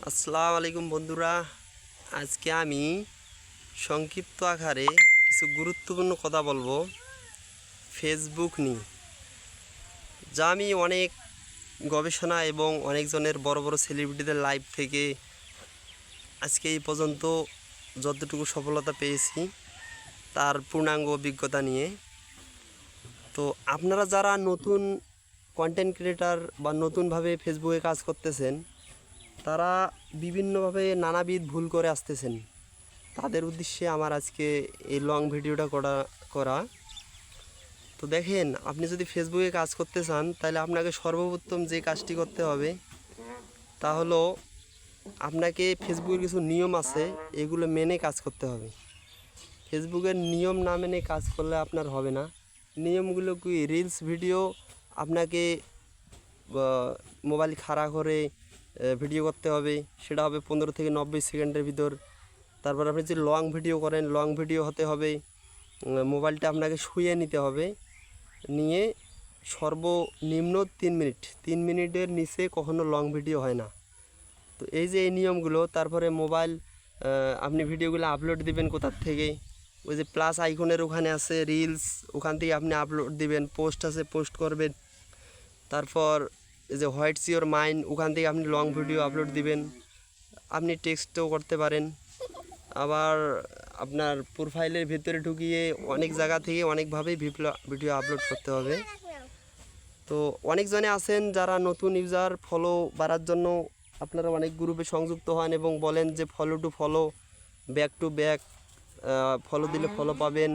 আসসালামু আলাইকুম বন্ধুরা। আজকে আমি সংক্ষিপ্ত আকারে কিছু গুরুত্বপূর্ণ কথা বলবো ফেসবুক নিয়ে, যা আমি অনেক গবেষণা এবং অনেকজনের বড় বড় সেলিব্রিটিদের লাইভ থেকে আজকে এই পর্যন্ত যতটুকু সফলতা পেয়েছি তার পূর্ণাঙ্গ অভিজ্ঞতা নিয়ে। তো আপনারা যারা নতুন কন্টেন্ট ক্রিয়েটার বা নতুনভাবে ফেসবুকে কাজ করতেছেন, তারা বিভিন্নভাবে নানাবিধ ভুল করে আসতেছেন। তাদের উদ্দেশ্যে আমার আজকে এই লং ভিডিওটা করা। তো দেখেন, আপনি যদি ফেসবুকে কাজ করতে চান তাহলে আপনাকে সর্বপ্রথম যে কাজটি করতে হবে তা হলো আপনাকে ফেসবুকের কিছু নিয়ম আছে, এগুলো মেনে কাজ করতে হবে। ফেসবুকের নিয়ম না মেনে কাজ করলে আপনার হবে না। নিয়মগুলো কি? রিলস ভিডিও আপনাকে মোবাইল খাড়া করে ভিডিও করতে হবে, সেটা হবে 15 থেকে 90 সেকেন্ডের ভিতর। তারপর আপনি যদি লং ভিডিও করেন, লং ভিডিও হতে হবে মোবাইলটা আপনাকে শুয়ে নিতে হবে, নিয়ে সর্বনিম্ন 3 মিনিট, 3 মিনিটের নিচে কখনো লং ভিডিও হয় না। তো এই যে এই নিয়মগুলো, তারপরে মোবাইল আপনি ভিডিওগুলো আপলোড দিবেন কোথার থেকে, ওই যে প্লাস আইকনের ওখানে আছে রিলস, ওখান থেকে আপনি আপলোড দিবেন। পোস্ট আছে, পোস্ট করবেন। তারপর এই যে হোয়াটস ইওর মাইন্ড, ওখান থেকে আপনি লং ভিডিও আপলোড দিবেন। আপনি টেক্সটও করতে পারেন। আবার আপনার প্রোফাইলের ভিতরে ঢুকিয়ে অনেক জায়গা থেকে অনেকভাবেই ভিডিও আপলোড করতে হবে। তো অনেকজনে আছেন যারা নতুন ইউজার, ফলো বাড়ার জন্য আপনারা অনেক গ্রুপে সংযুক্ত হন এবং বলেন যে follow to follow, back to back, follow দিলে ফলো পাবেন,